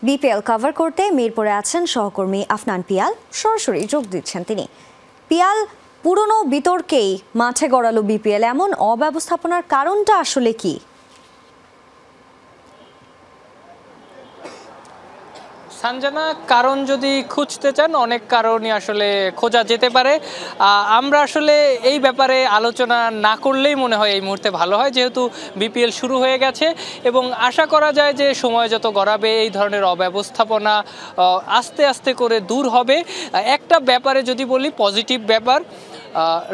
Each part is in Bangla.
বিপিএল কভার করতে মিরপুরে আছেন সহকর্মী আফনান পিয়াল, সরাসরি যোগ দিচ্ছেন তিনি। পিয়াল, পুরনো বিতর্কেই মাঠে গড়ালো বিপিএল, এমন অব্যবস্থাপনার কারণটা আসলে কি? সানজানা, কারণ যদি খুঁজতে চান অনেক কারণই আসলে খোঁজা যেতে পারে। আমরা আসলে এই ব্যাপারে আলোচনা না করলেই মনে হয় এই মুহূর্তে ভালো হয়, যেহেতু বিপিএল শুরু হয়ে গেছে এবং আশা করা যায় যে সময় যত গড়াবে এই ধরনের অব্যবস্থাপনা আস্তে আস্তে করে দূর হবে। একটা ব্যাপারে যদি বলি, পজিটিভ ব্যাপার,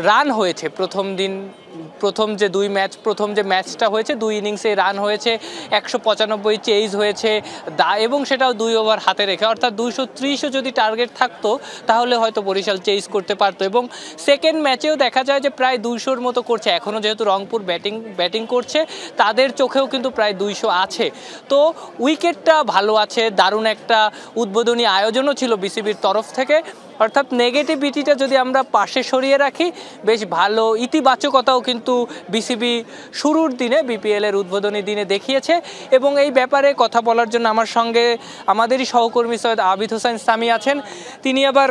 রান হয়েছে প্রথম যে ম্যাচটা হয়েছে 2 ইনিংসে রান হয়েছে, 195 চেজ হয়েছে এবং সেটাও 2 ওভার হাতে রেখে, অর্থাৎ 230ও যদি টার্গেট থাকতো তাহলে হয়তো বরিশাল চেজ করতে পারতো। এবং সেকেন্ড ম্যাচেও দেখা যায় যে প্রায় 200-র মতো করছে, এখনও যেহেতু রংপুর ব্যাটিং করছে তাদের চোখেও কিন্তু প্রায় 200 আছে। তো উইকেটটা ভালো আছে, দারুণ একটা উদ্বোধনী আয়োজনও ছিল বিসিবির তরফ থেকে। অর্থাৎ নেগেটিভিটিটা যদি আমরা পাশে সরিয়ে রাখি, বেশ ভালো ইতিবাচকতাও কিন্তু বিসিবি শুরুর দিনে বিপিএলের উদ্বোধনী দিনে দেখিয়েছে। এবং এই ব্যাপারে কথা বলার জন্য আমার সঙ্গে আমাদেরই সহকর্মী সৈয়দ আবিদ হোসেন সামি আছেন। তিনি আবার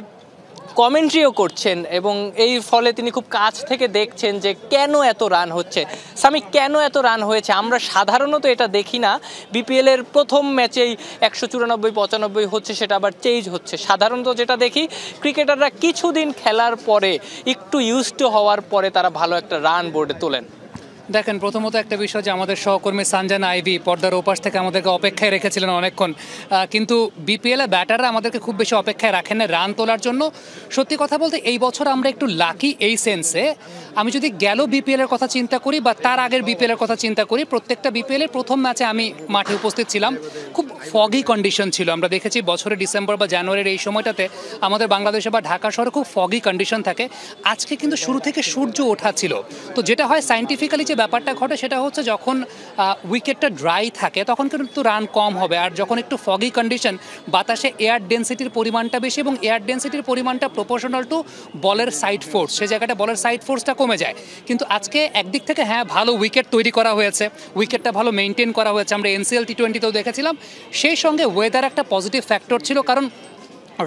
কমেন্ট্রিও করছেন এবং এই ফলে তিনি খুব কাছ থেকে দেখছেন যে কেন এত রান হচ্ছে। সামি, কেন এত রান হয়েছে? আমরা সাধারণত এটা দেখি না, বিপিএলের প্রথম ম্যাচেই 194-95 হচ্ছে, সেটা আবার চেঞ্জ হচ্ছে। সাধারণত যেটা দেখি, ক্রিকেটাররা কিছুদিন খেলার পরে, একটু ইউজড টু হওয়ার পরে তারা ভালো একটা রান বোর্ডে তোলেন। দেখেন, প্রথমত একটা বিষয় যে আমাদের সহকর্মী সানজানা আইভি পর্দার ওপাশ থেকে আমাদেরকে অপেক্ষায় রেখেছিলেন অনেকক্ষণ, কিন্তু বিপিএলে ব্যাটাররা আমাদেরকে খুব বেশি অপেক্ষায় রাখেন না রান তোলার জন্য। সত্যি কথা বলতে এই বছর আমরা একটু লাকি এই সেন্সে, আমি যদি গেল বিপিএলের কথা চিন্তা করি বা তার আগের বিপিএলের কথা চিন্তা করি, প্রত্যেকটা বিপিএলের প্রথম ম্যাচে আমি মাঠে উপস্থিত ছিলাম। খুব ফগি কন্ডিশন ছিল, আমরা দেখেছি বছরের ডিসেম্বর বা জানুয়ারির এই সময়টাতে আমাদের বাংলাদেশে বা ঢাকা শহরে খুব ফগি কন্ডিশন থাকে। আজকে কিন্তু শুরু থেকে সূর্য ওঠা ছিল। তো যেটা হয় সায়েন্টিফিক্যালি যে ব্যাপারটা ঘটে সেটা হচ্ছে, যখন উইকেটটা ড্রাই থাকে তখন কিন্তু রান কম হবে, আর যখন একটু ফগি কন্ডিশন, বাতাসে এয়ার ডেন্সিটির পরিমাণটা বেশি এবং এয়ার ডেন্সিটির পরিমাণটা প্রপোর্শনাল টু বলের সাইড ফোর্স, সে জায়গাটা বলের সাইড ফোর্সটা কমে যায়। কিন্তু আজকে একদিক থেকে হ্যাঁ, ভালো উইকেট তৈরি করা হয়েছে, উইকেটটা ভালো মেনটেন করা হয়েছে, আমরা এনসিএল টি20তেও দেখেছিলাম। সেই সঙ্গে ওয়েদার একটা পজিটিভ ফ্যাক্টর ছিল, কারণ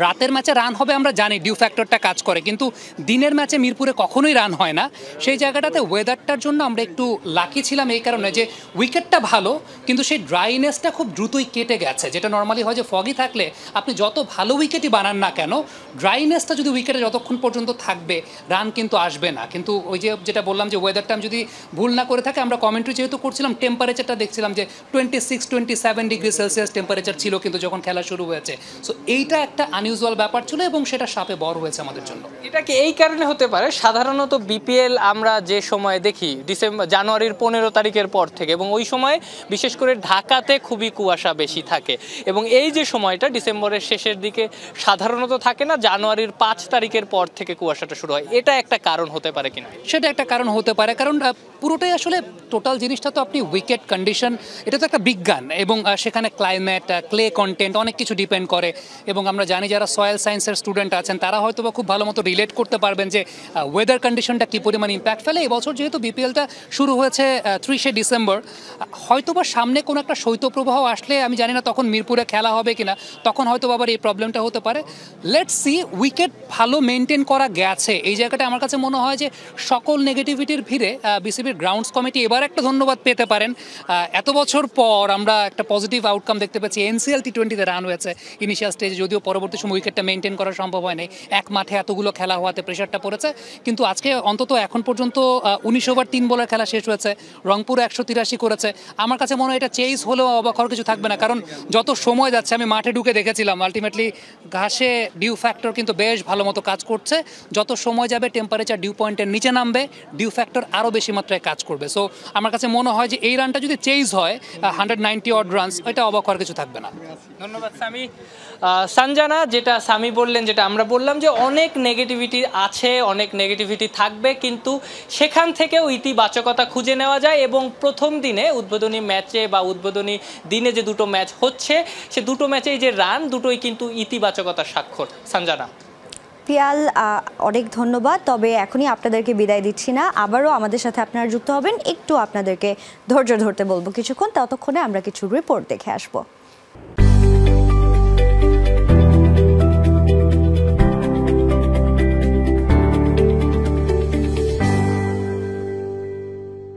রাতের ম্যাচে রান হবে আমরা জানি, ডিউ ফ্যাক্টরটা কাজ করে, কিন্তু দিনের ম্যাচে মিরপুরে কখনোই রান হয় না। সেই জায়গাটাতে ওয়েদারটার জন্য আমরা একটু লাকি ছিলাম এই কারণে যে উইকেটটা ভালো, কিন্তু সেই ড্রাইনেসটা খুব দ্রুতই কেটে গেছে। যেটা নর্মালি হয় যে ফগি থাকলে আপনি যত ভালো উইকেটই বানান না কেন, ড্রাইনেসটা যদি উইকেটে যতক্ষণ পর্যন্ত থাকবে রান কিন্তু আসবে না। কিন্তু ওই যে যেটা বললাম যে ওয়েদারটা আমি যদি ভুল না করে থাকি, আমরা কমেন্ট্রি যেহেতু করছিলাম, টেম্পারেচারটা দেখছিলাম যে 26-27 ডিগ্রি সেলসিয়াস টেম্পারেচার ছিল কিন্তু যখন খেলা শুরু হয়েছে। সো এইটা একটা আনইউজুয়াল ব্যাপার ছিল এবং সেটা সাপে বড় হয়েছে আমাদের জন্য। এটা কি এই কারণে হতে পারে? সাধারণত বিপিএল আমরা যে সময় দেখি জানুয়ারির 15 তারিখের পর থেকে, এবং ওই সময় বিশেষ করে ঢাকাতে খুবই কুয়াশা বেশি থাকে, এবং এই যে সময়টা ডিসেম্বরের শেষের দিকে সাধারণত থাকে না, জানুয়ারির 5 তারিখের পর থেকে কুয়াশাটা শুরু হয়। এটা একটা কারণ হতে পারে কিনা? সেটা একটা কারণ হতে পারে, কারণ পুরোটাই আসলে টোটাল জিনিসটা তো আপনি উইকেট কন্ডিশন, এটা তো একটা বিজ্ঞান, এবং সেখানে ক্লাইমেট, ক্লে কন্টেন্ট অনেক কিছু ডিপেন্ড করে। এবং আমরা জানি যারা সয়েল সায়েন্সের স্টুডেন্ট আছেন তারা হয়তো বা খুব ভালো মতো রিলেট করতে পারবেন যে ওয়েদার কন্ডিশনটা কী পরিমাণ ইম্প্যাক্ট ফেলে। এবছর যেহেতু বিপিএলটা শুরু হয়েছে 30শে ডিসেম্বর, হয়তো বা সামনে কোনো একটা শৈত্যপ্রবাহ আসলে, আমি জানি না তখন মিরপুরে খেলা হবে কিনা, তখন হয়তো আবার এই প্রবলেমটা হতে পারে। Let's see. উইকেট ভালো মেনটেন করা গেছে, এই জায়গাটা আমার কাছে মনে হয় যে সকল নেগেটিভিটির ভিড়ে বিসিবির গ্রাউন্ডস কমিটি এবার একটা ধন্যবাদ পেতে পারেন। এত বছর পর আমরা একটা পজিটিভ আউটকাম দেখতে পাচ্ছি। এনসিএল টি20তে রান হয়েছে ইনিশিয়াল স্টেজে, যদিও পরবর্তী সময় উইকেটটা মেনটেন করা সম্ভব হয় নাই, এক মাঠে এতগুলো খেলা হওয়াতে প্রেশারটা পড়েছে। কিন্তু আজকে অন্তত এখন পর্যন্ত 19 ওভার 3 বলের খেলা শেষ হয়েছে, রংপুর 183 করেছে। আমার কাছে মনে হয় এটা চেজ হলেও অবাক হওয়ার কিছু থাকবে না, কারণ যত সময় যাচ্ছে, আমি মাঠে ঢুকে দেখেছিলাম, আলটিমেটলি ঘাসে ডিউ ফ্যাক্টর কিন্তু বেশ ভালো মতো কাজ করছে। যত সময় যাবে টেম্পারেচার ডিউ পয়েন্টের নিচে নামবে, ডিউ ফ্যাক্টর আরও বেশি মাত্রায় কাজ করবে। সো আমার কাছে মনে হয় যে এই রানটা যদি চেজ হয় 190 অড রানস, এটা অবাক হওয়ার কিছু থাকবে না। ধন্যবাদ সামি। সানজানা, যেটা সামি বললেন, যেটা আমরা বললাম যে অনেক নেগেটিভিটি আছে, অনেক নেগেটিভিটি থাকবে, কিন্তু সেখান থেকেও ইতিবাচকতা খুঁজে নেওয়া যায়। এবং প্রথম দিনে উদ্বোধনী ম্যাচে বা উদ্বোধনী দিনে যে দুটো ম্যাচ হচ্ছে, সে দুটো ম্যাচেই যে রান, দুটোই কিন্তু ইতিবাচকতার স্বাক্ষর। সানজানা। পিয়াল, অনেক ধন্যবাদ। তবে এখনই আপনাদেরকে বিদায় দিচ্ছি না, আবারও আমাদের সাথে আপনারা যুক্ত হবেন, একটু আপনাদেরকে ধৈর্য ধরতে বলবো কিছুক্ষণ, ততক্ষণে আমরা কিছু রিপোর্ট দেখে আসবো।